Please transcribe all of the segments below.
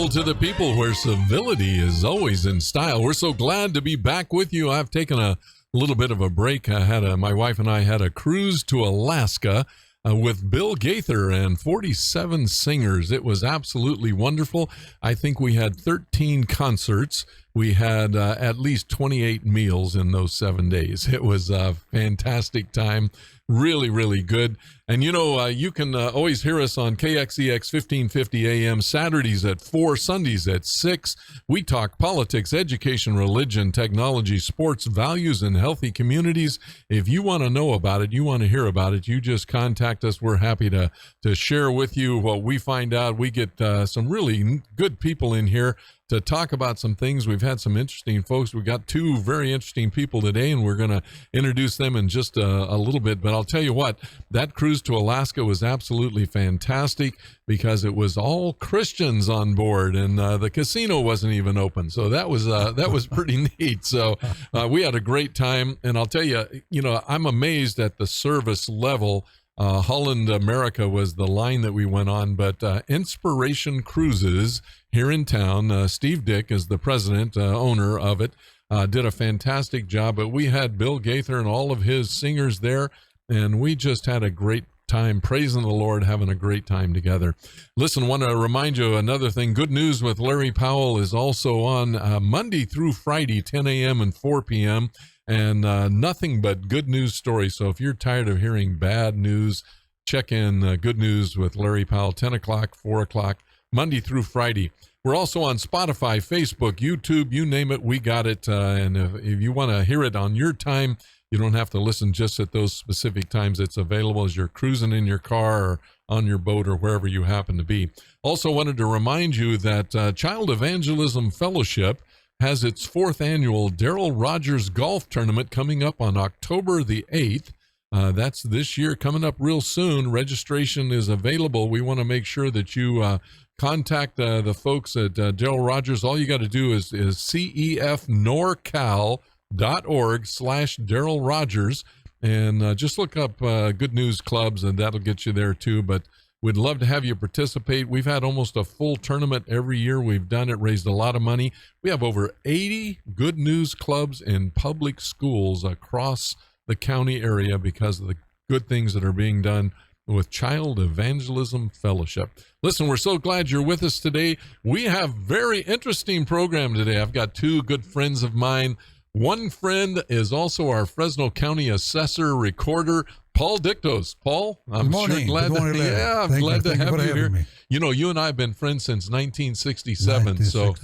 Powell to the People, where civility is always in style. We're so glad to be back with you. I've taken a little bit of a break. My wife and I had a cruise to Alaska with Bill Gaither and 47 singers. It was absolutely wonderful. I think we had 13 concerts. We had at least 28 meals in those 7 days. It was a fantastic time. Really, really good. And you can always hear us on KXEX 1550 AM, Saturdays at 4, Sundays at 6. We talk politics, education, religion, technology, sports, values, and healthy communities. If you want to know about it, you want to hear about it, you just contact us. We're happy to share with you what we find out. We get some really good people in here to talk about some things. We've had some interesting folks. We got two very interesting people today, and we're going to introduce them in just a little bit. But I'll tell you what, that cruise to Alaska was absolutely fantastic because it was all Christians on board, and the casino wasn't even open. So that was pretty neat. So we had a great time, and I'll tell you, I'm amazed at the service level. Holland America was the line that we went on, but Inspiration Cruises here in town, Steve Dick is the president, owner of it, did a fantastic job. But we had Bill Gaither and all of his singers there, and we just had a great time praising the Lord, having a great time together. Listen, want to remind you another thing. Good News with Larry Powell is also on Monday through Friday, 10 a.m. and 4 p.m., and nothing but good news stories. So if you're tired of hearing bad news, check in Good News with Larry Powell, 10 o'clock, 4 o'clock, Monday through Friday. We're also on Spotify, Facebook, YouTube, you name it, we got it. And if you want to hear it on your time, you don't have to listen just at those specific times. It's available as you're cruising in your car or on your boat or wherever you happen to be. Also wanted to remind you that Child Evangelism Fellowship has its 4th annual Darrell Rogers Golf Tournament coming up on October the 8th. That's this year, coming up real soon. Registration is available. We want to make sure that you contact the folks at Darrell Rogers. All you got to do is cefnorcal.org/Darrell Rogers, and just look up Good News Clubs, and that'll get you there too. But we'd love to have you participate. We've had almost a full tournament every year. We've done it, raised a lot of money. We have over 80 Good News Clubs in public schools across the county area because of the good things that are being done with Child Evangelism Fellowship. Listen, we're so glad you're with us today. We have very interesting program today. I've got two good friends of mine. One friend is also our Fresno County Assessor Recorder, Paul Dictos. Paul, I'm sure glad to have you here. Me. You and I have been friends since 1967, so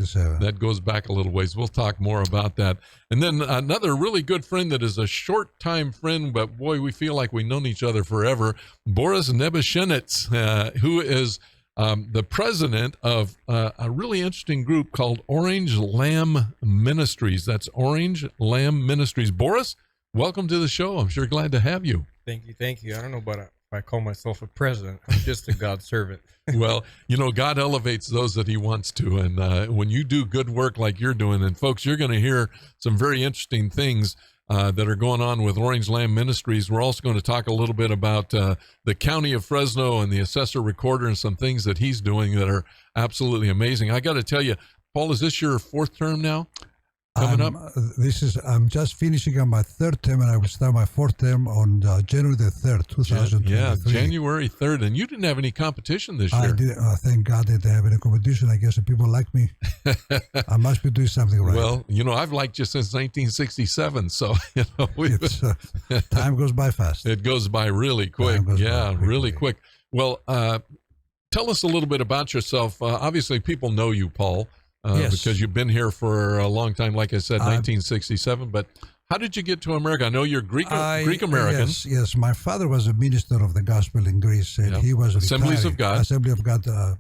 that goes back a little ways. We'll talk more about that. And then another really good friend that is a short-time friend, but boy, we feel like we've known each other forever, Boris Nebyshinets, who is the president of a really interesting group called Orange Lamb Ministries. That's Orange Lamb Ministries. Boris, welcome to the show. I'm sure glad to have you. Thank you. I don't know about if I call myself a president. I'm just a God servant. Well, God elevates those that he wants to. And when you do good work like you're doing, and folks, you're going to hear some very interesting things that are going on with Orange Lamb Ministries. We're also going to talk a little bit about the county of Fresno and the Assessor Recorder and some things that he's doing that are absolutely amazing. I got to tell you, Paul, is this your 4th term now? Coming up? I'm just finishing on my 3rd term, and I will start my 4th term on January the 3rd, 2023. Yeah, January 3rd. And you didn't have any competition this year. I didn't. Thank God they didn't have any competition. I guess if people like me, I must be doing something right. Well, I've liked you since 1967, so, time goes by fast. It goes by really quick. Really quick. Well, tell us a little bit about yourself. Obviously, people know you, Paul. Yes. Because you've been here for a long time, like I said, 1967. But how did you get to America? I know you're Greek American. Yes. My father was a minister of the gospel in Greece, and he was Assemblies of God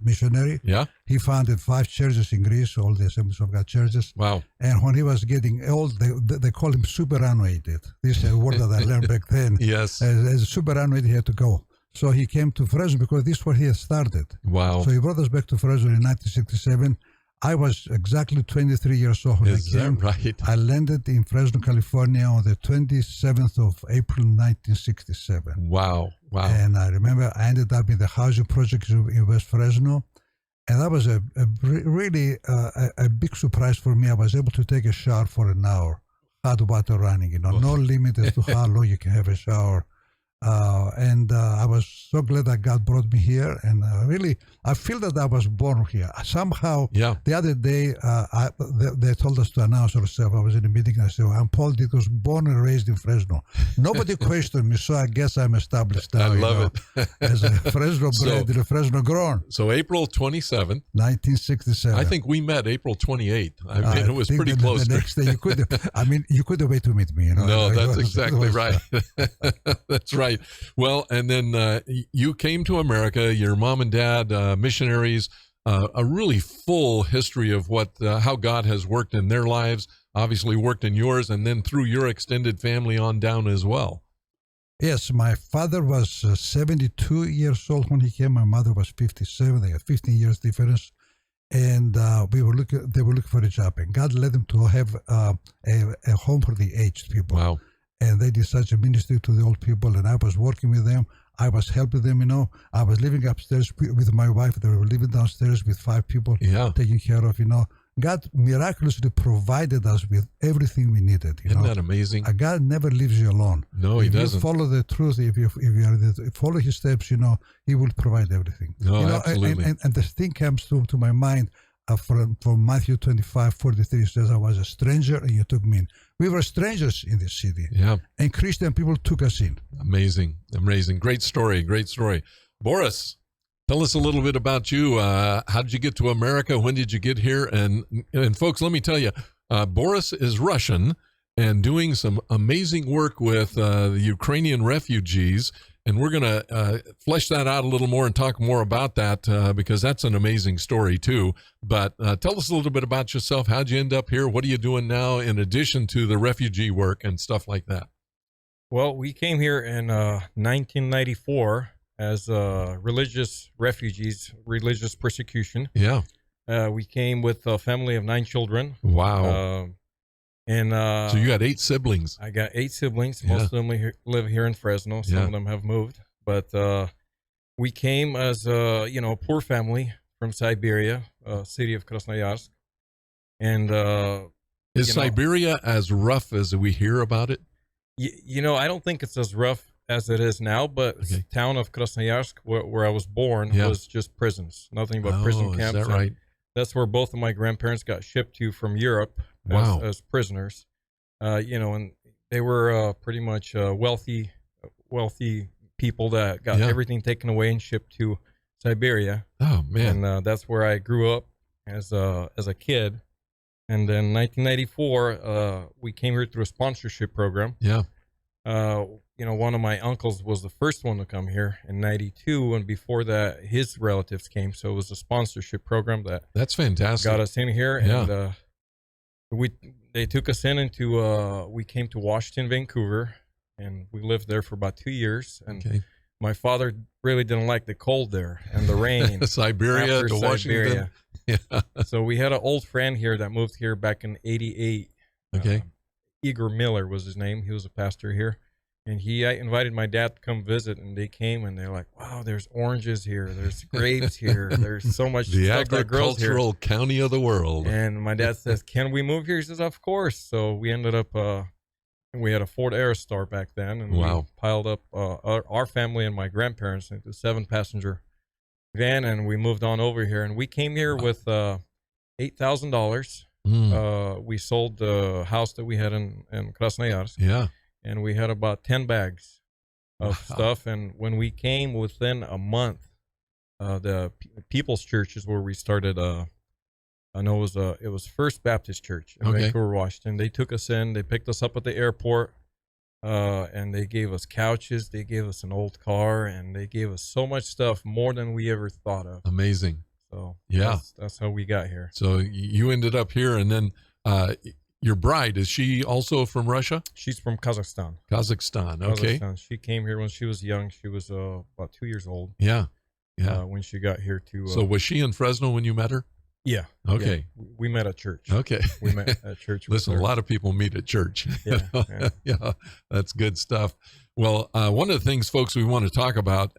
missionary. Yeah. He founded 5 churches in Greece, all the Assemblies of God churches. Wow. And when he was getting old, they called him superannuated. This is a word that I learned back then. Yes. As superannuated, he had to go. So he came to Fresno because this is where he had started. Wow. So he brought us back to Fresno in 1967. I was exactly 23 years old when I came. Is that right? I landed in Fresno, California on the 27th of April, 1967. Wow. And I remember I ended up in the housing project in West Fresno. And that was really a big surprise for me. I was able to take a shower for an hour, hot water running, no limit as to how long you can have a shower. And I was so glad that God brought me here. And really, I feel that I was born here. Somehow, the other day, they told us to announce ourselves. I was in a meeting and I said, I'm Paul Dictos, born and raised in Fresno. Nobody questioned me, so I guess I'm established now. I love it. As a Fresno bred and a Fresno grown. So April 27th. 1967. I think we met April 28th. I mean, it was pretty close. The next day, you couldn't wait to meet me. No, that's exactly right. That's right. Well, and then you came to America, your mom and dad, missionaries, a really full history of how God has worked in their lives, obviously worked in yours, and then through your extended family on down as well. Yes, my father was 72 years old when he came. My mother was 57. They had 15 years difference. And they were looking for a job. And God led them to have a home for the aged people. Wow. And they did such a ministry to the old people, and I was working with them. I was helping them, I was living upstairs with my wife. They were living downstairs with 5 people, taking care of, God miraculously provided us with everything we needed. Isn't that amazing? God never leaves you alone. No, He doesn't. If you follow the truth, if you follow His steps, He will provide everything. No, absolutely. And the thing comes to my mind from Matthew 25:43 says, I was a stranger and you took me in. We were strangers in this city. Yeah. And Christian people took us in. Amazing. Great story. Boris, tell us a little bit about you. How did you get to America? When did you get here? And folks, let me tell you, Boris is Russian and doing some amazing work with the Ukrainian refugees. And we're going to flesh that out a little more and talk more about that because that's an amazing story too. But tell us a little bit about yourself. How'd you end up here? What are you doing now in addition to the refugee work and stuff like that? Well, we came here in 1994 as religious refugees, religious persecution. Yeah. We came with a family of 9 children. Wow. So you got 8 siblings. I got 8 siblings. Most of them live here in Fresno. Some of them have moved. But we came as a poor family from Siberia, city of Krasnoyarsk. And is Siberia as rough as we hear about it? I don't think it's as rough as it is now, but the town of Krasnoyarsk, where I was born, was just prisons. Nothing but prison camps. Is that right? That's where both of my grandparents got shipped to from Europe as prisoners. And they were pretty much wealthy people that got everything taken away and shipped to Siberia. Oh, man. And that's where I grew up as a kid. And then 1994, we came here through a sponsorship program. Yeah. One of my uncles was the first one to come here in 92, and before that, his relatives came. So it was a sponsorship program that's fantastic. Got us in here, and they took us in into we came to Washington, Vancouver, and we lived there for about 2 years. And my father really didn't like the cold there and the rain. Siberia to Washington. Yeah. So we had an old friend here that moved here back in '88. Igor Miller was his name. He was a pastor here. And he invited my dad to come visit, and they came, and they're like, wow, there's oranges here. There's grapes here. There's so much the stuff that grows here. agricultural county of the world. And my dad says, can we move here? He says, of course. So we ended up, we had a Ford Aerostar back then, and we piled up our family and my grandparents into a 7-passenger van, and we moved on over here. And we came here with $8,000. We sold the house that we had in Krasnoyarsk. Yeah. And we had about 10 bags of stuff. And when we came within a month, the People's Church is where we started. I know it was First Baptist Church in Vancouver, Washington. They took us in. They picked us up at the airport, and they gave us couches. They gave us an old car, and they gave us so much stuff, more than we ever thought of. Amazing. So that's how we got here. So you ended up here, and then your bride, is she also from Russia? She's from Kazakhstan. Kazakhstan, okay. Kazakhstan. She came here when she was young. She was about 2 years old. Yeah. When she got here to. So was she in Fresno when you met her? Yeah. Okay. Yeah. We met at church. Okay. We met at church. Listen, a lot of people meet at church. Yeah, that's good stuff. Well, one of the things, folks, we want to talk about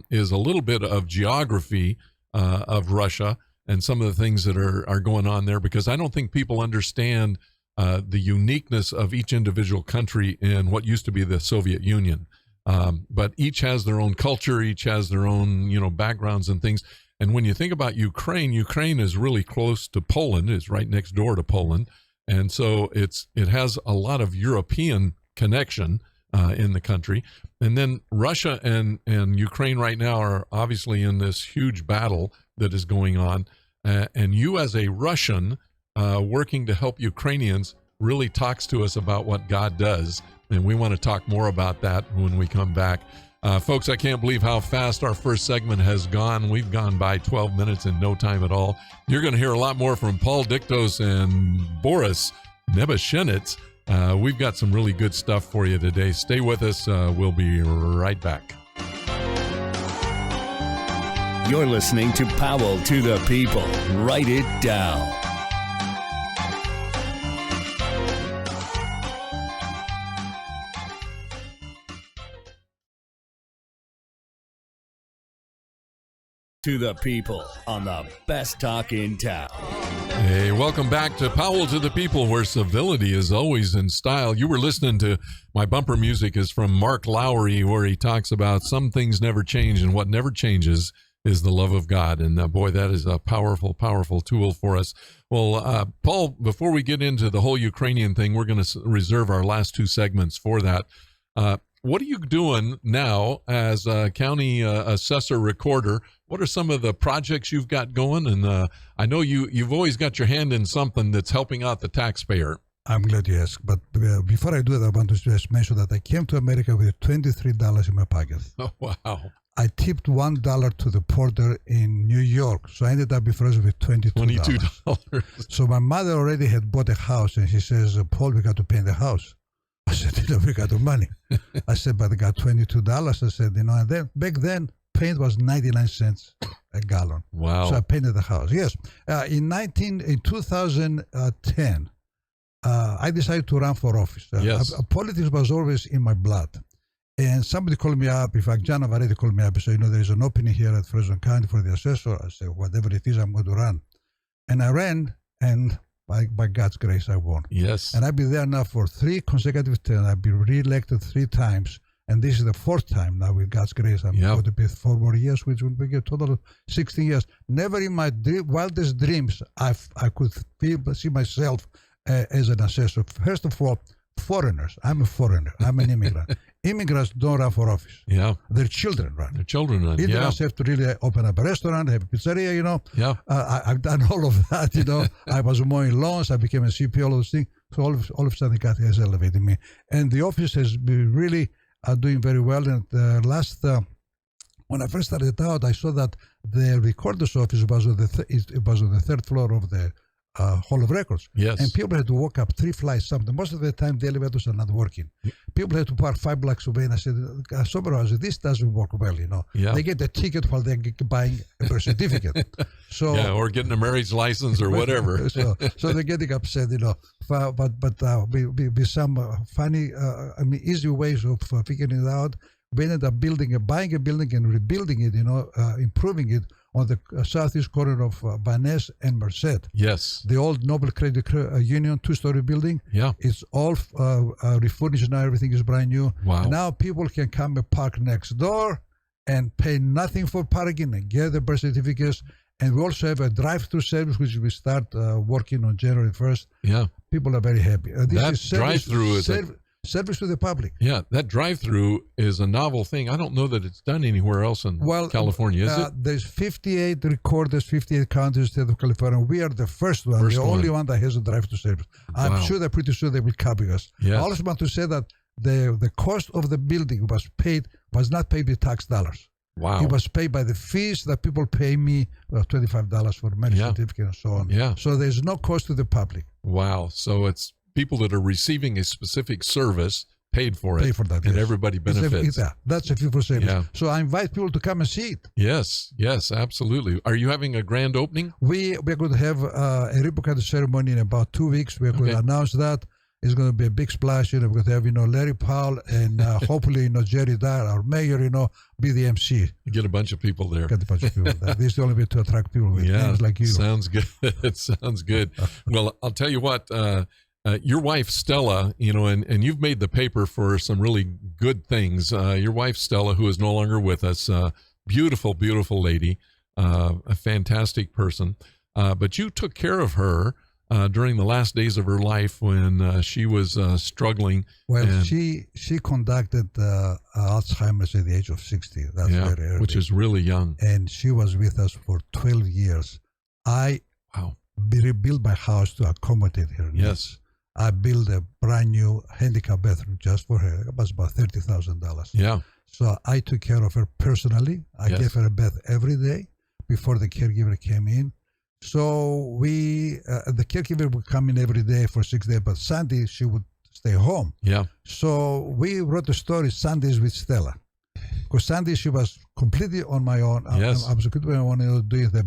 is a little bit of geography of Russia. and some of the things that are going on there, because I don't think people understand the uniqueness of each individual country in what used to be the Soviet Union. But each has their own culture, each has their own, backgrounds and things. And when you think about Ukraine is really close to Poland. It's right next door to Poland. And so it has a lot of European connection in the country. And then Russia and Ukraine right now are obviously in this huge battle that is going on. And you, as a Russian working to help Ukrainians, really talks to us about what God does. And we want to talk more about that when we come back. Folks, I can't believe how fast our first segment has gone. We've gone by 12 minutes in no time at all. You're going to hear a lot more from Paul Dictos and Boris Nebyshinets. We've got some really good stuff for you today. Stay with us. We'll be right back. You're listening to Powell to the People. Write it down. To the people on the best talk in town. Hey, welcome back to Powell to the People, where civility is always in style. You were listening to my bumper music is from Mark Lowry, where he talks about some things never change, and what never changes is the love of God. And boy, that is a powerful, powerful tool for us. Well, Paul, before we get into the whole Ukrainian thing, we're going to reserve our last two segments for that. What are you doing now as a county assessor recorder? What are some of the projects you've got going? And I know you've always got your hand in something that's helping out the taxpayer. I'm glad you asked. But before I do that, I want to just mention that I came to America with $23 in my pocket. Oh, wow. I tipped $1 to the porter in New York. So I ended up in Fresno with $22. So my mother already had bought a house, and she says, Paul, we got to paint the house. I said, we got the money. I said, but I got $22. I said, and then back then, paint was 99 cents a gallon. Wow. So I painted the house. Yes. In 2010, I decided to run for office. Yes. Politics was always in my blood. And somebody called me up. In fact, John Navarrete called me up and said, there is an opening here at Fresno County for the assessor. I said, whatever it is, I'm going to run. And I ran, and by God's grace, I won. Yes. And I've been there now for 3 consecutive terms. I've been reelected 3 times. And this is the 4th time now with God's grace. I'm going to be 4 more years, which will be a total of 16 years. Never in my wildest dreams I could see myself as an assessor. First of all, foreigners. I'm a foreigner. I'm an immigrant. Immigrants don't run for office. Yeah. Their children run. Immigrants have to really open up a restaurant, have a pizzeria, Yeah. I've done all of that, I was mowing lawns. I became a CPO, all those things. So all of a sudden, God has elevated me. And the office has been really doing very well. And when I first started out, I saw that the recorder's office was on the 3rd floor of the Hall of Records. Yes. And people had to walk up 3 flights something. Most of the time, the elevators are not working. People had to park 5 blocks away. And I said, this doesn't work well, Yeah. They get a ticket while they're buying a birth certificate. So or getting a marriage license or whatever. so they're getting upset, But with some funny, easy ways of figuring it out, we ended up buying a building and rebuilding it, improving it on the southeast corner of Van Ness and Merced. Yes. The old Noble Credit Union 2-story building. Yeah. It's all refurnished now. Everything is brand new. Wow. And now people can come and park next door and pay nothing for parking and get the birth certificates. And we also have a drive-through service, which we start working on January 1st. Yeah. People are very happy. That drive-through is service to the public. Yeah, that drive-through is a novel thing. I don't know that it's done anywhere else in California, is it? There's 58 recorders, 58 counties in the state of California. We are the first one, only one that has a drive-through service. Wow. I'm sure that pretty soon they will copy us. Yes. I also want to say that the cost of the building was not paid with tax dollars. Wow. It was paid by the fees that people pay me, $25 for marriage certificate and so on. Yeah. So there's no cost to the public. Wow. So it's people that are receiving a specific service paid for it. Pay for that, and yes. everybody benefits. That's a fee for service. Yeah. So I invite people to come and see it. Yes, absolutely. Are you having a grand opening? We're going to have a ribbon cutting ceremony in about 2 weeks. We're going to announce that. It's going to be a big splash. We're going to have, Larry Powell and hopefully, Jerry Dyer, our mayor, be the MC. Get a bunch of people there. Get a bunch of people there. This is the only way to attract people with names like you. Sounds good. It sounds good. Well, I'll tell you what, your wife, Stella, and you've made the paper for some really good things. Your wife, Stella, who is no longer with us, beautiful, beautiful lady, a fantastic person. But you took care of her during the last days of her life when she was struggling. Well, she conducted Alzheimer's at the age of 60. That's very early. Which is really young. And she was with us for 12 years. I rebuilt my house to accommodate her needs. Yes. I built a brand new handicap bathroom just for her. It was about $30,000. Yeah. So I took care of her personally. I gave her a bath every day before the caregiver came in. So the caregiver would come in every day for 6 days, but Sunday she would stay home. Yeah. So we wrote the story Sundays with Stella. Because Sunday she was completely on my own. Yes. I was completely on my own doing the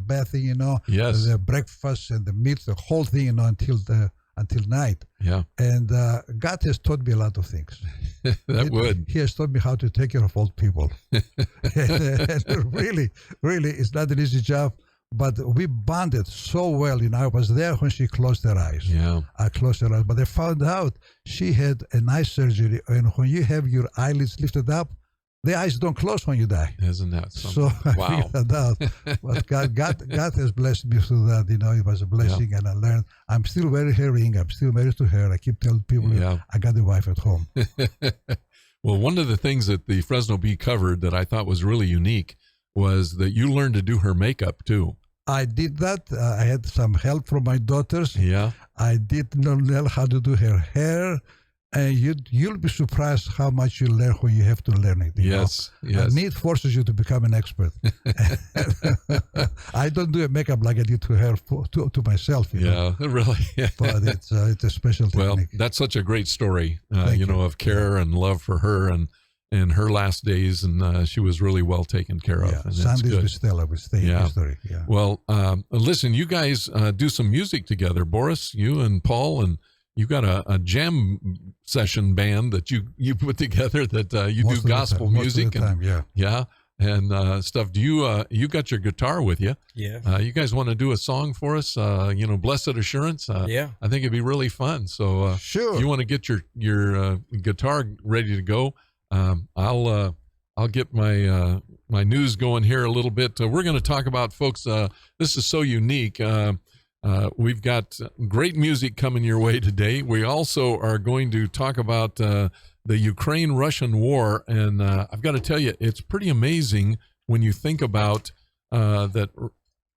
bathing, Yes. the breakfast and the meat, the whole thing, until night. Yeah. And God has taught me a lot of things. He has taught me how to take care of old people. and really, it's not an easy job. But we bonded so well. I was there when she closed her eyes. Yeah. I closed her eyes. But I found out she had an eye surgery. And when you have your eyelids lifted up, the eyes don't close when you die. Isn't that something? So I figured that out. But God has blessed me through that. It was a blessing. And I learned. I'm still very hearing. I'm still married to her. I keep telling people I got a wife at home. Well, one of the things that the Fresno Bee covered that I thought was really unique was that you learned to do her makeup too. I did that. I had some help from my daughters. Yeah. I did not learn how to do her hair. And you'll be surprised how much you learn when you have to learn it. Yes. Need forces you to become an expert. I don't do a makeup like I did to her, to myself. Really. But it's a special technique. Well, that's such a great story, of care and love for her and her last days, and she was really well taken care of. And Sundays with Stella would stay in history. Yeah. Well, listen, you guys do some music together, Boris, you and Paul, and you got a jam session band that you put together that you do gospel music and stuff. Do you got your guitar with you? Yeah. You guys want to do a song for us? Blessed Assurance. I think it'd be really fun. So sure. If you want to get your guitar ready to go, I'll get my news going here a little bit. We're going to talk about, folks. This is so unique. We've got great music coming your way today. We also are going to talk about the Ukraine-Russian war, and I've got to tell you, it's pretty amazing when you think about that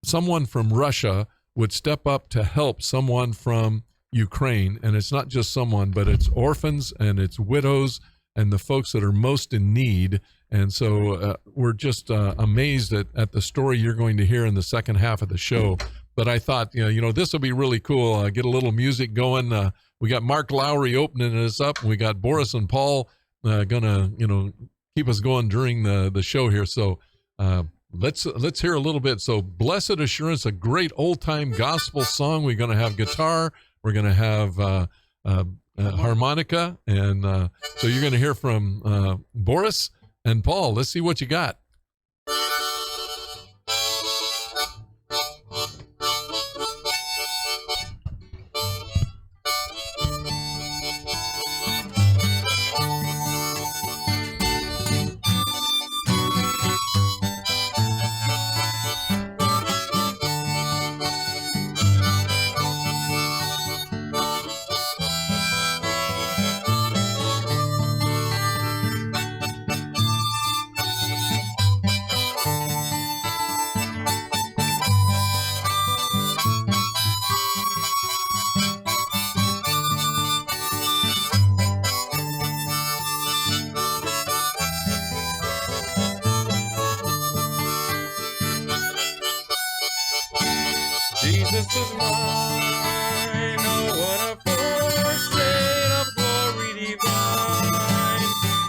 someone from Russia would step up to help someone from Ukraine, and it's not just someone, but it's orphans and it's widows and the folks that are most in need. And so we're just amazed at the story you're going to hear in the second half of the show. But I thought, this will be really cool. Get a little music going. We got Mark Lowry opening us up, and we got Boris and Paul gonna, keep us going during the show here. So let's hear a little bit. So, Blessed Assurance, a great old time gospel song. We're gonna have guitar. We're gonna have harmonica, and so you're gonna hear from Boris and Paul. Let's see what you got. Jesus is mine, oh what a fortune of glory divine,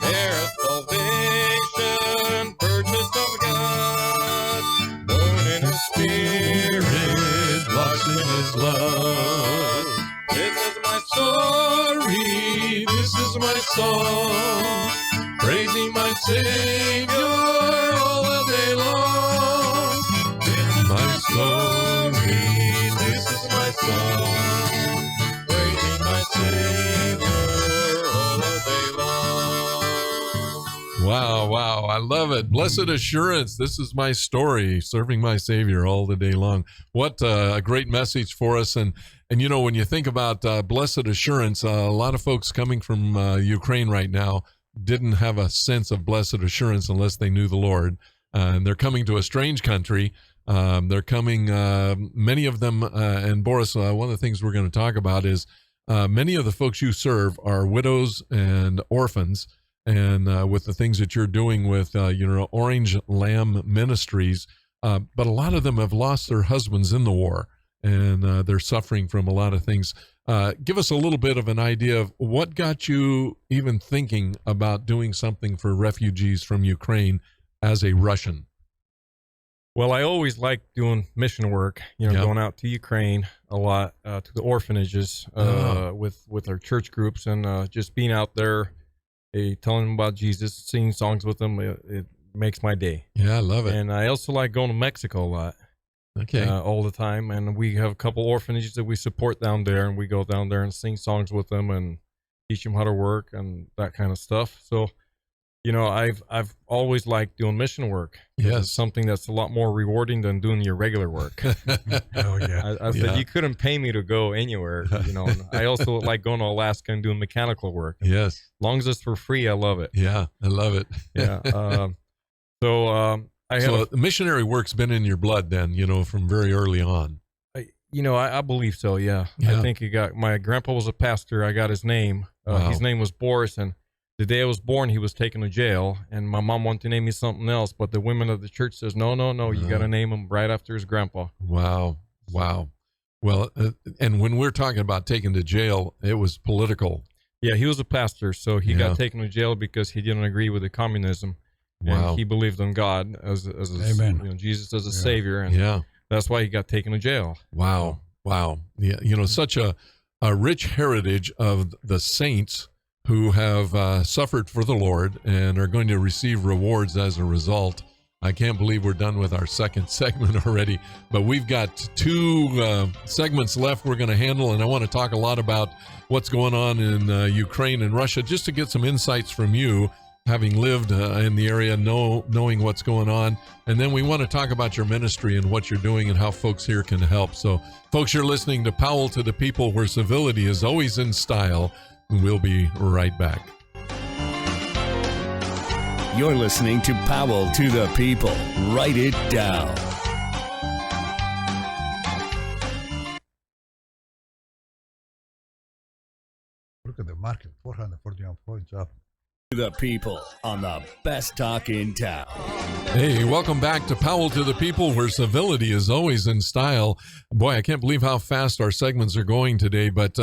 heir of salvation, purchased of God, born in His Spirit, Lost in His love, This is my story, this is my song, praising my Savior all the day long. This is my story, this is my song, praising my Savior all the day long. Wow, wow, I love it. Blessed assurance, this is my story, serving my Savior all the day long. What a great message for us. And you know, when you think about blessed assurance, a lot of folks coming from Ukraine right now didn't have a sense of blessed assurance unless they knew the Lord. And they're coming to a strange country. They're coming, many of them, and Boris, one of the things we're going to talk about is many of the folks you serve are widows and orphans. And with the things that you're doing with, Orange Lamb Ministries, but a lot of them have lost their husbands in the war. And they're suffering from a lot of things. Give us a little bit of an idea of what got you even thinking about doing something for refugees from Ukraine as a Russian. Well, I always liked doing mission work, going out to Ukraine a lot, to the orphanages with our church groups, and just being out there, telling them about Jesus, singing songs with them. It makes my day. Yeah, I love it. And I also like going to Mexico a lot. Okay. All the time, and we have a couple orphanages that we support down there, and we go down there and sing songs with them and teach them how to work and that kind of stuff. So, I've always liked doing mission work. Yes, it's something that's a lot more rewarding than doing your regular work. Oh yeah. I said you couldn't pay me to go anywhere. And I also like going to Alaska and doing mechanical work. Yes, as long as it's for free, I love it. Yeah, I love it. Yeah. So missionary work's been in your blood then, from very early on. I believe so, yeah. I think my grandpa was a pastor. I got his name. Wow. His name was Boris, and the day I was born, he was taken to jail, and my mom wanted to name me something else, but the women of the church says, no, you got to name him right after his grandpa. Wow. Well, and when we're talking about taken to jail, it was political. Yeah, he was a pastor, so he got taken to jail because he didn't agree with the communism. Wow. And he believed in God as Amen. Jesus as a savior, and that's why he got taken to jail. Wow. Yeah, such a rich heritage of the saints who have suffered for the Lord and are going to receive rewards as a result. I can't believe we're done with our second segment already, but we've got two segments left we're going to handle, and I want to talk a lot about what's going on in Ukraine and Russia, just to get some insights from you, having lived in the area, knowing what's going on. And then we want to talk about your ministry and what you're doing and how folks here can help. So, folks, you're listening to Powell to the People, where civility is always in style. We'll be right back. You're listening to Powell to the People. Write it down. Look at the market, 441 points up. The People on the best talk in town. Hey, welcome back to Powell to the People, where civility is always in style. Boy, I can't believe how fast our segments are going today, but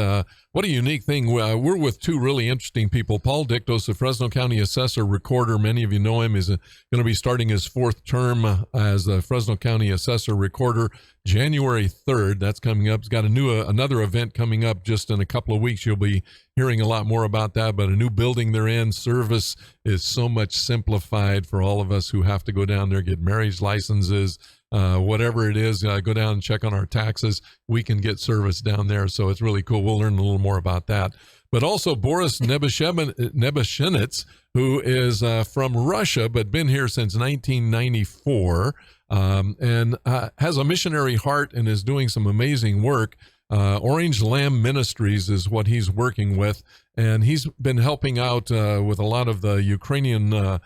what a unique thing. We're with two really interesting people. Paul Dictos, the Fresno County Assessor Recorder. Many of you know him. He's going to be starting his fourth term as the Fresno County Assessor Recorder January 3rd. That's coming up. He's got another event coming up just in a couple of weeks. You'll be hearing a lot more about that, but a new building they're in. Service is so much simplified for all of us who have to go down there, get marriage licenses, whatever it is, go down and check on our taxes. We can get service down there, so it's really cool. We'll learn a little more about that. But also Boris Nebyshinets, who is from Russia, but been here since 1994, and has a missionary heart and is doing some amazing work. Orange Lamb Ministries is what he's working with, and he's been helping out with a lot of the Ukrainian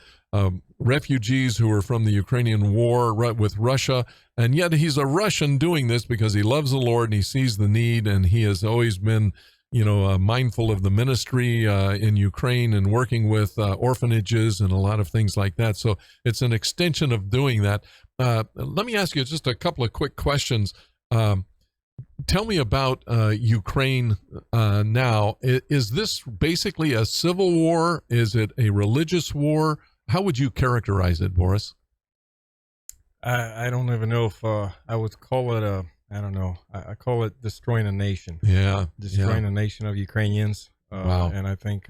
refugees who are from the Ukrainian war with Russia. And yet he's a Russian doing this because he loves the Lord and he sees the need, and he has always been mindful of the ministry in Ukraine and working with orphanages and a lot of things like that. So it's an extension of doing that. Let me ask you just a couple of quick questions. Tell me about Ukraine now. Is this basically a civil war? Is it a religious war? How would you characterize it, Boris? I don't even know if I would call it I don't know. I call it destroying a nation. Yeah. Destroying a nation of Ukrainians. Wow. And I think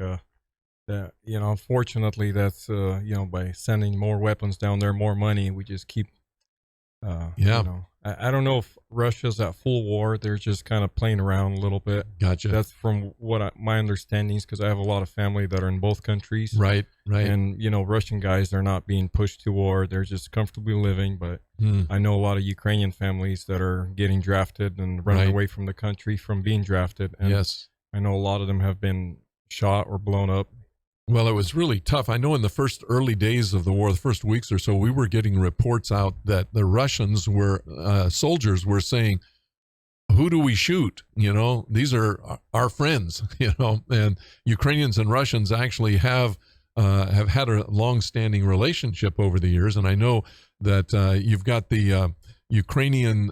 that, unfortunately, that's, by sending more weapons down there, more money, we just keep, I don't know if Russia's at full war. They're just kind of playing around a little bit. Gotcha. That's from my understanding, because I have a lot of family that are in both countries. Right. And, Russian guys are not being pushed to war. They're just comfortably living. But I know a lot of Ukrainian families that are getting drafted and running away from the country from being drafted. And Yes. I know a lot of them have been shot or blown up. Well, it was really tough. I know in the first early days of the war, the first weeks or so, we were getting reports out that the Russians soldiers were saying, who do we shoot? These are our friends, and Ukrainians and Russians actually have had a long-standing relationship over the years. And I know that you've got the Ukrainian,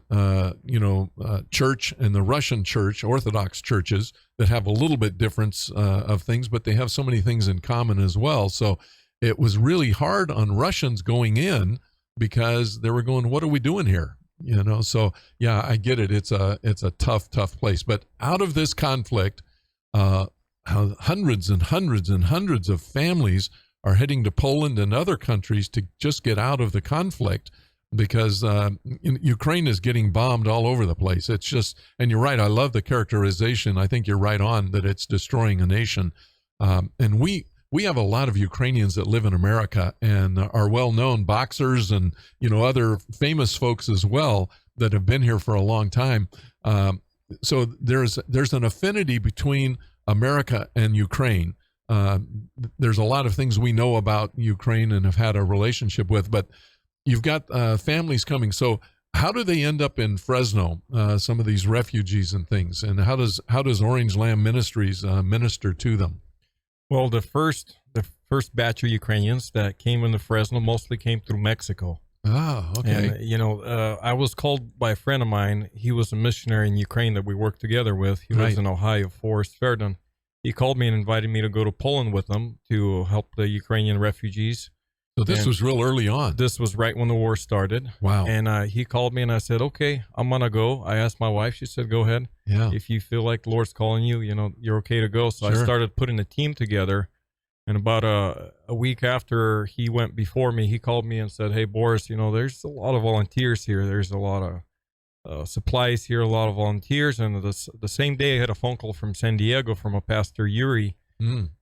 church and the Russian church, Orthodox churches, that have a little bit difference of things, but they have so many things in common as well. So it was really hard on Russians going in because they were going, what are we doing here? So yeah, I get it. It's a tough place. But out of this conflict, hundreds and hundreds and hundreds of families are heading to Poland and other countries to just get out of the conflict, because Ukraine is getting bombed all over the place. It's just, and you're right, I love the characterization. I think you're right on that it's destroying a nation. And we have a lot of Ukrainians that live in America and are well-known boxers and, other famous folks as well that have been here for a long time. So there's an affinity between America and Ukraine. There's a lot of things we know about Ukraine and have had a relationship with, but you've got families coming. So how do they end up in Fresno, some of these refugees and things? And how does Orange Lamb Ministries minister to them? Well, the first batch of Ukrainians that came into Fresno mostly came through Mexico. Ah, okay. And, I was called by a friend of mine. He was a missionary in Ukraine that we worked together with. He lives in Ohio, Forest Verdon. He called me and invited me to go to Poland with him to help the Ukrainian refugees. So this was real early on. This was right when the war started. Wow. And he called me and I said, okay, I'm going to go. I asked my wife. She said, go ahead. Yeah. If you feel like the Lord's calling you, you're okay to go. So I started putting a team together. And about a week after he went before me, he called me and said, hey, Boris, there's a lot of volunteers here. There's a lot of supplies here, a lot of volunteers. And the same day I had a phone call from San Diego from a pastor, Yuri.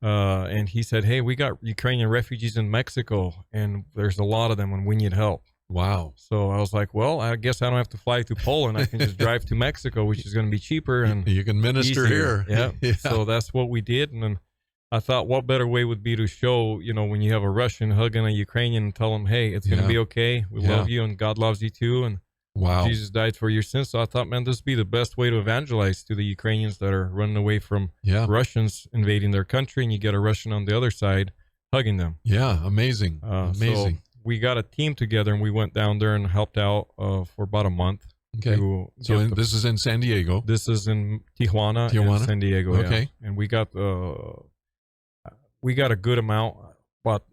And he said, hey, we got Ukrainian refugees in Mexico, and there's a lot of them, and we need help. Wow. So I was like, well, I guess I don't have to fly to Poland. I can just drive to Mexico, which is going to be cheaper. And you can minister easier. here. Yeah. So that's what we did. And then I thought, what better way would be to show, when you have a Russian hugging a Ukrainian and tell them, hey, it's going to be okay. We love you, and God loves you too. And wow, Jesus died for your sins. So I thought, man, this would be the best way to evangelize to the Ukrainians that are running away from Russians invading their country, and you get a Russian on the other side hugging them. Yeah, amazing. Amazing. So we got a team together, and we went down there and helped out for about a month. Okay. So this is in San Diego. This is in Tijuana. And San Diego. Okay. Yeah. And we got a good amount, but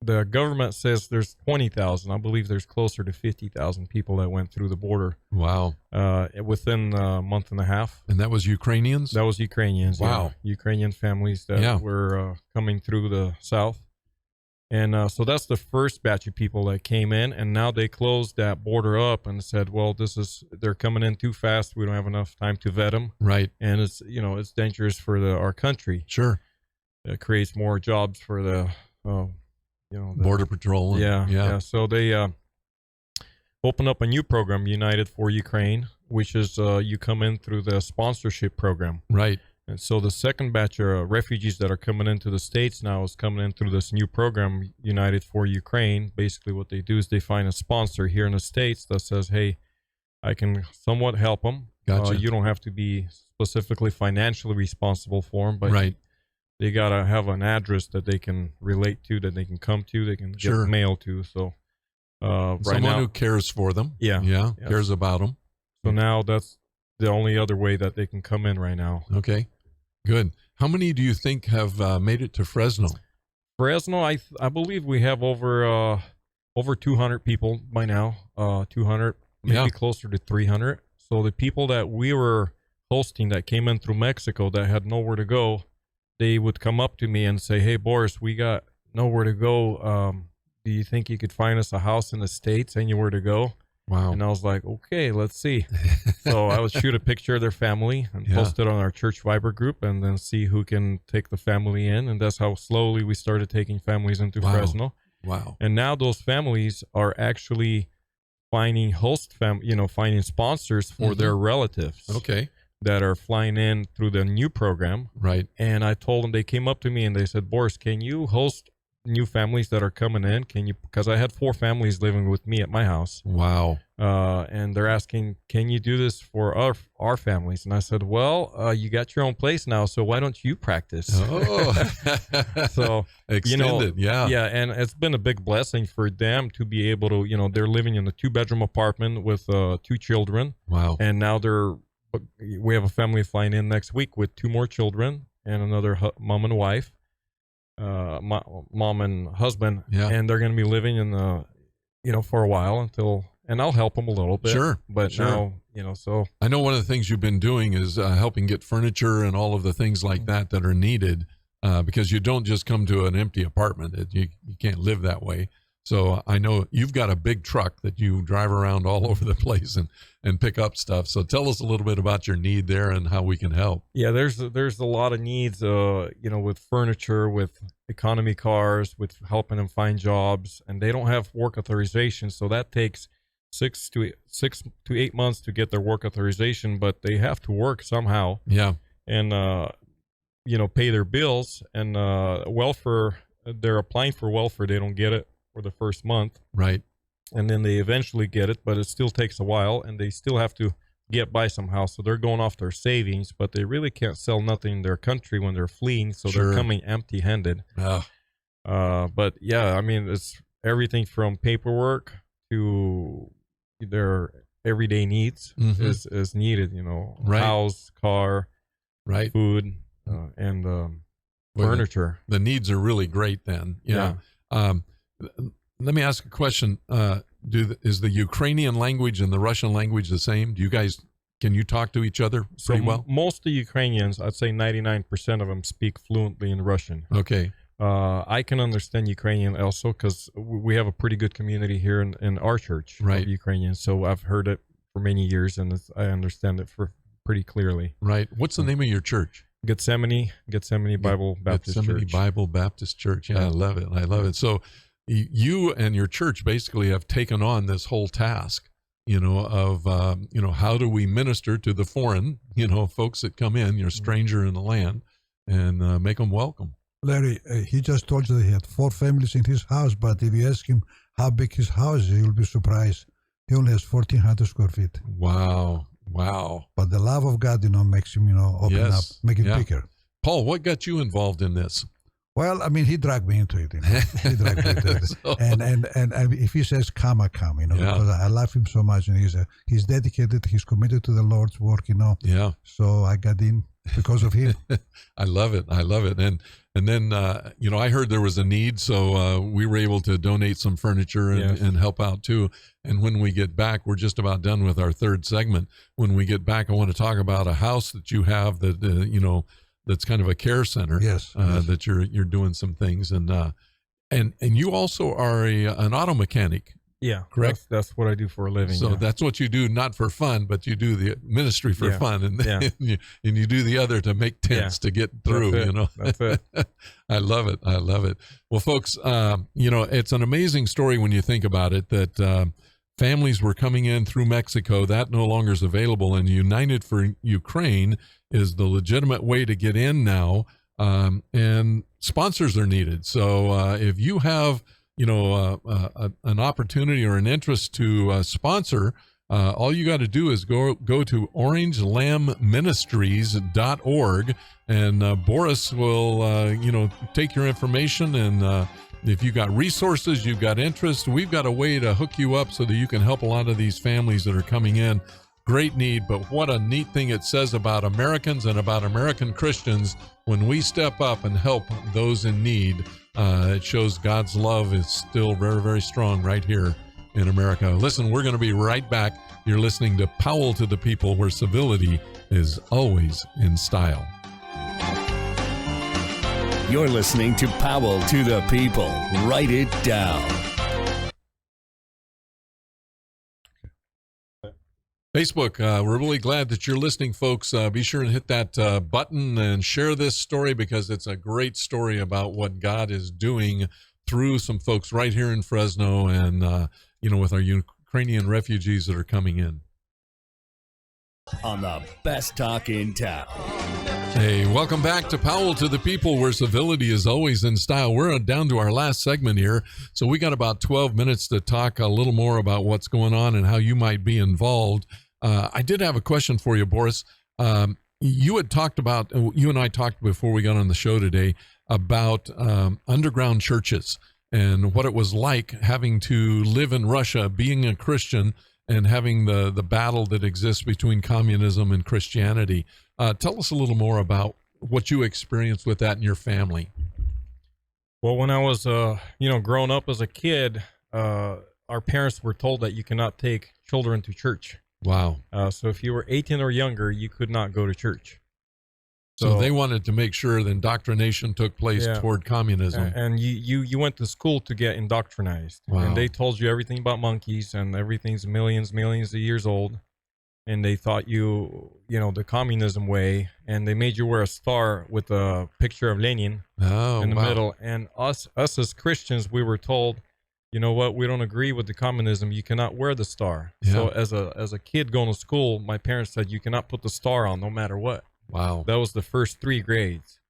the government says there's 20,000. I believe there's closer to 50,000 people that went through the border. Wow. Within a month and a half. And that was Ukrainians? That was Ukrainians. Wow. Yeah. Ukrainian families that were coming through the south. And so that's the first batch of people that came in, and now they closed that border up and said, well, they're coming in too fast. We don't have enough time to vet them. Right. And it's dangerous for our country. Sure. It creates more jobs for the Border Patrol. Yeah. So they opened up a new program, United for Ukraine, which is you come in through the sponsorship program. Right. And so the second batch of refugees that are coming into the States now is coming in through this new program, United for Ukraine. Basically what they do is they find a sponsor here in the States that says, hey, I can somewhat help them. Gotcha. You don't have to be specifically financially responsible for them, but right. They got to have an address that they can relate to, that they can come to, they can get mail to. So someone who cares for them. Yeah. Cares about them. So now that's the only other way that they can come in right now. Okay, good. How many do you think have made it to Fresno? Fresno, I believe we have over 200 people by now. 200, maybe closer to 300. So the people that we were hosting that came in through Mexico that had nowhere to go, they would come up to me and say, "Hey, Boris, we got nowhere to go. Do you think you could find us a house in the States, anywhere to go?" Wow. And I was like, "Okay, let's see." So I would shoot a picture of their family and post it on our church Viber group, and then see who can take the family in. And that's how slowly we started taking families into Fresno. Wow. And now those families are actually finding finding sponsors for their relatives. Okay. That are flying in through the new program. Right. And I told them, they came up to me and they said, "Boris, can you host new families that are coming in? Can you?" Because I had 4 families living with me at my house. Wow. And they're asking, "Can you do this for our families?" And I said, "Well, you got your own place now, so why don't you practice?" Oh. So extended. yeah. And it's been a big blessing for them to be able to, they're living in a 2-bedroom apartment with 2 children. Wow. And now we have a family flying in next week with 2 more children and another mom and wife, mom and husband. Yeah. And they're going to be living in for a while and I'll help them a little bit. Sure. But sure. now, so. I know one of the things you've been doing is helping get furniture and all of the things like that are needed, because you don't just come to an empty apartment. You can't live that way. So I know you've got a big truck that you drive around all over the place and pick up stuff. So tell us a little bit about your need there and how we can help. Yeah, there's a lot of needs, with furniture, with economy cars, with helping them find jobs, and they don't have work authorization. So that takes 6 to 8 months to get their work authorization, but they have to work somehow. Yeah. And, pay their bills and welfare. They're applying for welfare. They don't get it for the first month. Right. And then they eventually get it, but it still takes a while and they still have to get by somehow. So they're going off their savings, but they really can't sell nothing in their country when they're fleeing. So Sure. they're coming empty handed. Oh. But yeah, I mean, it's everything from paperwork to their everyday needs is needed, Right. house, car, Right. food, and furniture. The needs are really great then. Yeah. Let me ask a question. Is the Ukrainian language and the Russian language the same? Can you talk to each other pretty well? Most of the Ukrainians, I'd say 99% of them speak fluently in Russian. Okay. I can understand Ukrainian also because we have a pretty good community here in our church Right. of Ukrainians. So I've heard it for many years and I understand it pretty clearly. Right. What's the name of your church? Gethsemane Bible Baptist Gethsemane Church. Bible Baptist Church. Yeah, I love it. I love it. So you and your church basically have taken on this whole task, of, how do we minister to the foreign, folks that come in, you're a stranger in the land, and make them welcome. Larry, he just told you that he had 4 families in his house, but if you ask him how big his house is, you'll be surprised. He only has 1,400 square feet. Wow. But the love of God, makes him, open up, make it bigger. Paul, what got you involved in this? Well, I mean, he dragged me into it. He dragged me into it. So- and if he says come, I come, because I love him so much. And he's dedicated. He's committed to the Lord's work, Yeah. So I got in because of him. I love it. And then, I heard there was a need, so we were able to donate some furniture and help out too. And when we get back, we're just about done with our 3rd segment. When we get back, I want to talk about a house that you have that, that's kind of a care center. Yes. That you're doing some things. And you also are an auto mechanic. Yeah, correct. That's what I do for a living. So that's what you do, not for fun, but you do the ministry for fun, and you do the other to make tents to get through. That's it. I love it. Well, folks, it's an amazing story when you think about it. That families were coming in through Mexico. That no longer is available, and United for Ukraine is the legitimate way to get in now. And sponsors are needed. So if you have an opportunity or an interest to sponsor, all you got to do is go to orangelambministries.org, and Boris will, take your information, and if you got resources, you've got interest, we've got a way to hook you up so that you can help a lot of these families that are coming in. Great need, but what a neat thing it says about Americans and about American Christians when we step up and help those in need. It shows God's love is still very, very strong right here in America. Listen, we're going to be right back. You're listening to Powell to the People, where civility is always in style. You're listening to Powell to the People. Write it down. Facebook, we're really glad that you're listening, folks. Be sure and hit that button and share this story, because it's a great story about what God is doing through some folks right here in Fresno and, with our Ukrainian refugees that are coming in. On the best talk in town. Hey, welcome back to Powell to the People, where civility is always in style. We're down to our last segment here, so we got about 12 minutes to talk a little more about what's going on and how you might be involved. I did have a question for you, Boris. You and I talked before we got on the show today about underground churches and what it was like having to live in Russia, being a Christian, and having the battle that exists between communism and Christianity. Tell us a little more about what you experienced with that in your family. Well, when I was, growing up as a kid, our parents were told that you cannot take children to church. Wow. So if you were 18 or younger, you could not go to church. So they wanted to make sure the indoctrination took place toward communism. And you went to school to get indoctrinized. Wow. And they told you everything about monkeys, and everything's millions of years old. And they thought the communism way, and they made you wear a star with a picture of Lenin in the middle. And us as Christians, we were told, you know what, we don't agree with the communism. You cannot wear the star. Yeah. So as a kid going to school, my parents said you cannot put the star on no matter what. Wow. That was the first 3 grades.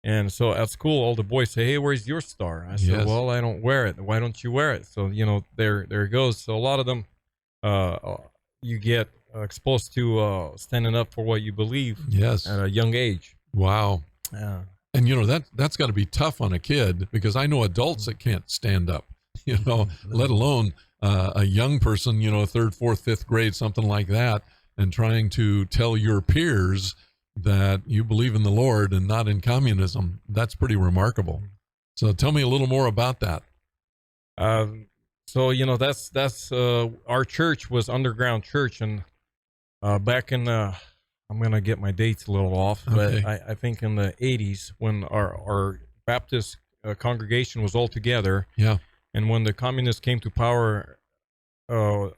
And so at school, all the boys say, hey, where's your star? I said, well, I don't wear it. Why don't you wear it? So, there it goes. So a lot of them, you get exposed to standing up for what you believe at a young age. Wow. Yeah. And, that's got to be tough on a kid, because I know adults that can't stand up, let alone a young person, 3rd, 4th, 5th grade, something like that, and trying to tell your peers that you believe in the Lord and not in communism. That's pretty remarkable. So tell me a little more about that. That's our church was underground church, and back in I'm gonna get my dates a little off, Okay. but I think in the 80s, when our Baptist congregation was all together, and when the communists came to power, or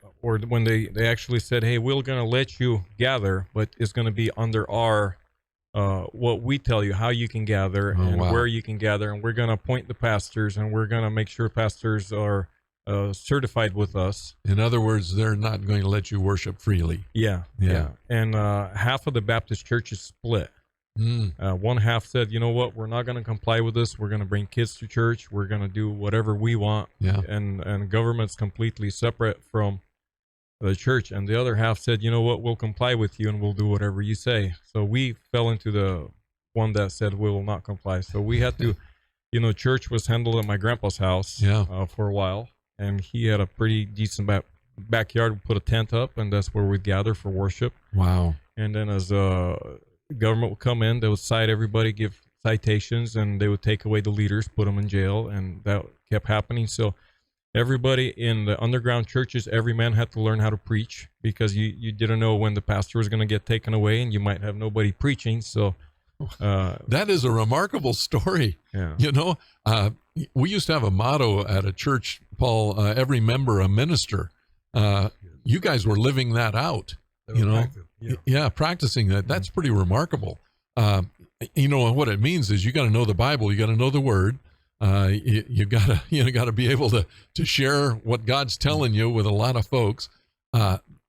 when they actually said, hey, we're going to let you gather, but it's going to be under our what we tell you, how you can gather where you can gather, and we're going to appoint the pastors, and we're going to make sure pastors are certified with us. In other words, they're not going to let you worship freely. Yeah. And half of the Baptist churches split. One half said, you know what, we're not going to comply with this. We're going to bring kids to church. We're going to do whatever we want. And government's completely separate from the church. And the other half said, you know what, we'll comply with you and we'll do whatever you say. So we fell into the one that said we will not comply. So we had to, church was handled at my grandpa's house for a while. And he had a pretty decent backyard. We put a tent up, and that's where we'd gather for worship. Wow. And then as government would come in, they would cite everybody, give citations, and they would take away the leaders, put them in jail, and that kept happening. So everybody in the underground churches, every man had to learn how to preach, because you didn't know when the pastor was going to get taken away, and you might have nobody preaching. So that is a remarkable story. We used to have a motto at a church, Paul, every member a minister. You guys were living that out. Practicing that. That's pretty remarkable. What it means is you got to know the Bible, you got to know the Word. You gotta be able to share what God's telling you with a lot of folks.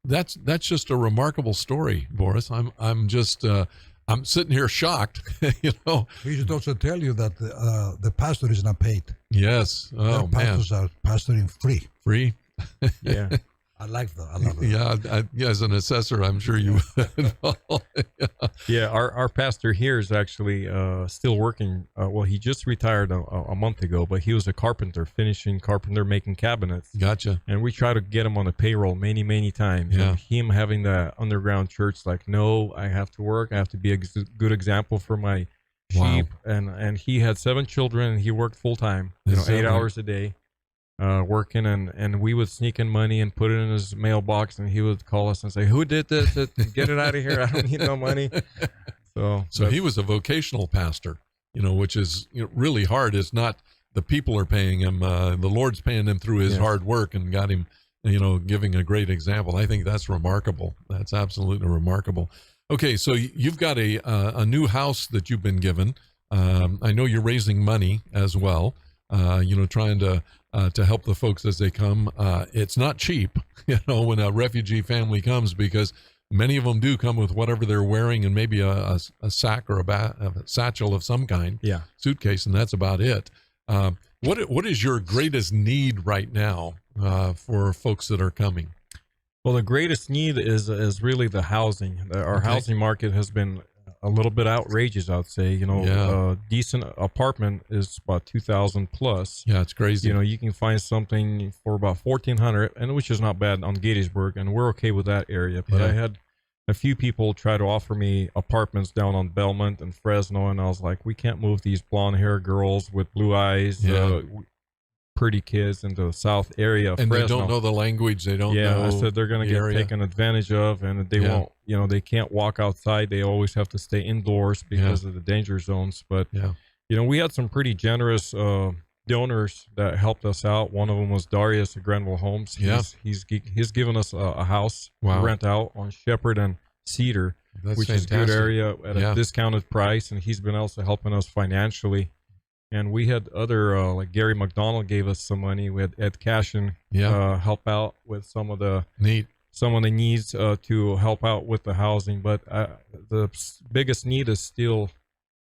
That's just a remarkable story, Boris. I'm sitting here shocked. We should also tell you that the pastor is not paid. Yes. Oh, man. Pastors are pastoring free. Free. Yeah. I like that. I love it. Yeah, as an assessor, I'm sure you will. Yeah, our pastor here is actually still working. Well, he just retired a month ago, but he was a finishing carpenter, making cabinets. Gotcha. And we try to get him on the payroll many times. Yeah. And him having that underground church, like, no, I have to work. I have to be a good example for my sheep. Wow. And he had 7 children, and he worked full time, 8 hours a day. working, and we would sneak in money and put it in his mailbox, and he would call us and say, "Who did this? Get it out of here! I don't need no money." So he was a vocational pastor, which is really hard. It's not the people are paying him; the Lord's paying him through his hard work and got him, giving a great example. I think that's remarkable. That's absolutely remarkable. Okay, so you've got a new house that you've been given. I know you're raising money as well. Trying to help the folks as they come. It's not cheap, when a refugee family comes, because many of them do come with whatever they're wearing and maybe a sack or a satchel of some kind, suitcase, and that's about it. What is your greatest need right now for folks that are coming? Well, the greatest need is really the housing. Our housing market has been a little bit outrageous, I'd say. A decent apartment is about $2,000 plus. Yeah, it's crazy. You can find something for about $1,400, and which is not bad on Gettysburg, and we're okay with that area. But I had a few people try to offer me apartments down on Belmont and Fresno, and I was like, we can't move these blonde hair girls with blue eyes, pretty kids into the south area of and Fresno. They don't know the language. They don't know. Yeah, I said they're going to get taken advantage of, and they won't. They can't walk outside. They always have to stay indoors because of the danger zones. But we had some pretty generous donors that helped us out. One of them was Darius at Granville Homes. He's given us a house to rent out on Shepherd and Cedar, which is a good area at a discounted price, and he's been also helping us financially. And we had other, like Gary McDonald gave us some money. We had Ed Cashin help out with some of the needs to help out with the housing. But the biggest need is still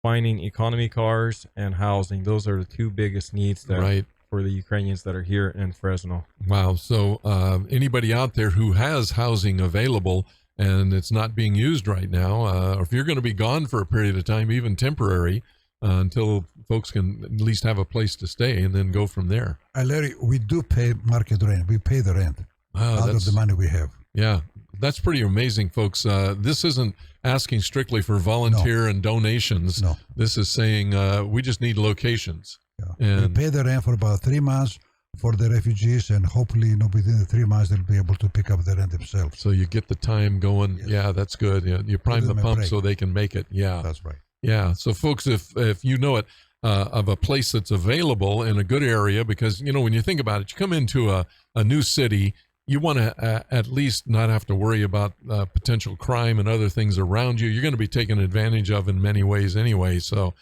finding economy cars and housing. Those are the two biggest needs for the Ukrainians that are here in Fresno. Wow. So anybody out there who has housing available and it's not being used right now, or if you're going to be gone for a period of time, even temporary, until folks can at least have a place to stay and then go from there. Larry, we do pay market rent. We pay the rent out of the money we have. Yeah, that's pretty amazing, folks. This isn't asking strictly for volunteer and donations. No. This is saying we just need locations. Yeah. And we pay the rent for about 3 months for the refugees, and hopefully, within the 3 months, they'll be able to pick up the rent themselves. So you get the time going. Yes. Yeah, that's good. You prime the pump so they can make it. Yeah, that's right. Yeah. So, folks, if you know it, of a place that's available in a good area, because, when you think about it, you come into a new city, you want to at least not have to worry about potential crime and other things around you. You're going to be taken advantage of in many ways anyway. So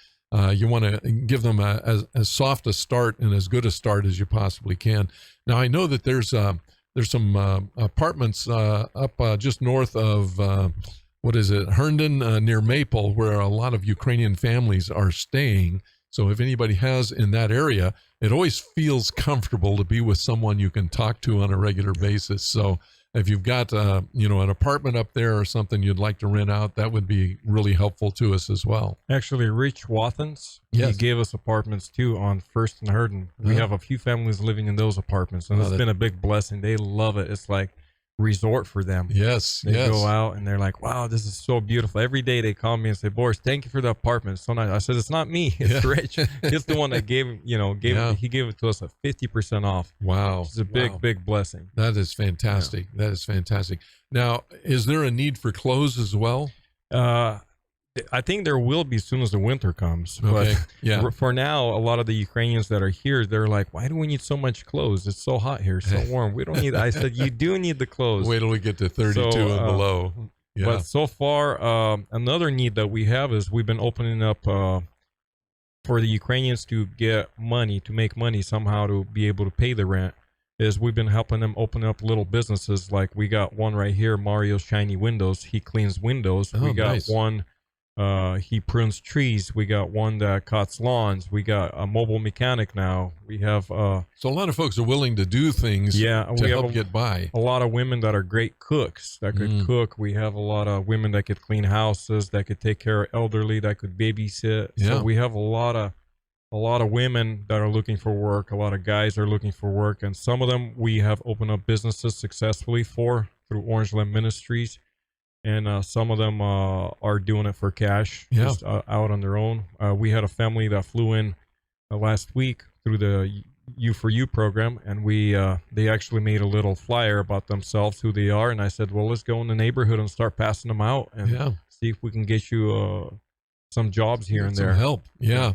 you want to give them as soft a start and as good a start as you possibly can. Now, I know that there's some apartments up just north of Herndon, near Maple, where a lot of Ukrainian families are staying. So if anybody has in that area, it always feels comfortable to be with someone you can talk to on a regular basis. So if you've got, an apartment up there or something you'd like to rent out, that would be really helpful to us as well. Actually, Rich Wathans, he gave us apartments too on First and Herndon. We have a few families living in those apartments, and it's been a big blessing. They love it. It's like resort for them. Yes. They go out and they're like, wow, this is so beautiful. Every day they call me and say, Boris, thank you for the apartment. It's so nice. I said, it's not me, it's Rich. He's the one that gave he gave it to us at 50% off. Wow. It's a big blessing. That is fantastic. That is fantastic. Now, is there a need for clothes as well? I think there will be as soon as the winter comes. Okay. But for now, a lot of the Ukrainians that are here, they're like, why do we need so much clothes? It's so hot here, so warm. We don't need. I said, you do need the clothes. Wait till we get to 32 and below. Yeah. But so far, another need that we have is we've been opening up for the Ukrainians to get money, to make money somehow to be able to pay the rent. Is we've been helping them open up little businesses. Like we got one right here, Mario's Shiny Windows. He cleans windows. We got one. He prunes trees. We got one that cuts lawns. We got a mobile mechanic now. We have so a lot of folks are willing to do things to help get by. A lot of women that are great cooks that could cook. We have a lot of women that could clean houses, that could take care of elderly, that could babysit. Yeah. So we have a lot of women that are looking for work. A lot of guys are looking for work, and some of them we have opened up businesses successfully through Orange Lamb Ministries. And some of them are doing it for cash, just out on their own. We had a family that flew in last week through the You for You program, and they actually made a little flyer about themselves, who they are, and I said, well, let's go in the neighborhood and start passing them out and see if we can get you some jobs here and there. Some help, yeah.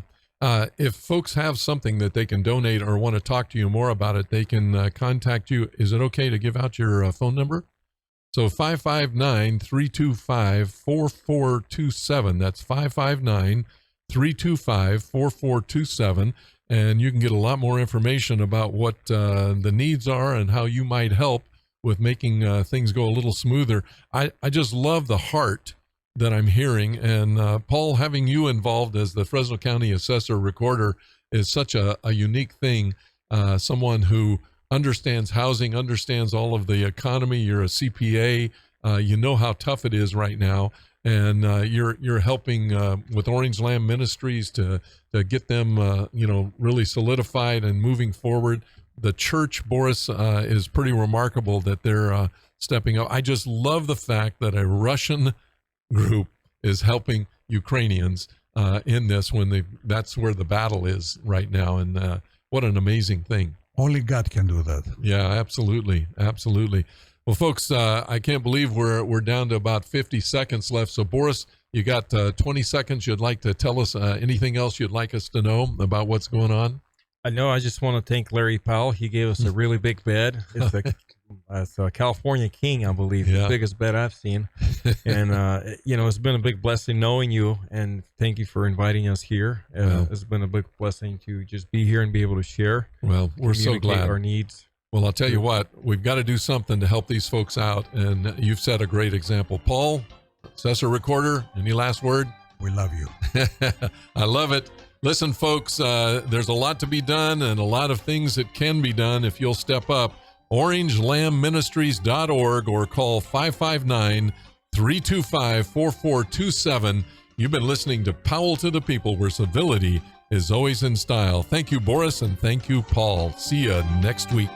If folks have something that they can donate or want to talk to you more about it, they can contact you. Is it okay to give out your phone number? So 559-325-4427. That's 559-325-4427. And you can get a lot more information about what the needs are and how you might help with making things go a little smoother. I just love the heart that I'm hearing. And Paul, having you involved as the Fresno County Assessor Recorder is such a unique thing. Someone who understands housing, understands all of the economy. You're a CPA. You know how tough it is right now. And you're helping with Orange Land Ministries to get them, really solidified and moving forward. The church, Boris, is pretty remarkable that they're stepping up. I just love the fact that a Russian group is helping Ukrainians in this that's where the battle is right now. And what an amazing thing. Only God can do that. Yeah, absolutely. Absolutely. Well, folks, I can't believe we're down to about 50 seconds left. So, Boris, you got 20 seconds. You'd like to tell us anything else you'd like us to know about what's going on? I know. I just want to thank Larry Powell. He gave us a really big bed. It's a California king, I believe, the biggest bed I've seen. And, it's been a big blessing knowing you, and thank you for inviting us here. It's been a big blessing to just be here and be able to share. Well, we're so glad. Our needs. Well, I'll tell you what, we've got to do something to help these folks out, and you've set a great example. Paul, Assessor Recorder, any last word? We love you. I love it. Listen, folks, there's a lot to be done and a lot of things that can be done if you'll step up. OrangeLambMinistries.org or call 559-325-4427. You've been listening to Powell to the People, where civility is always in style. Thank you, Boris, and thank you, Paul. See you next week.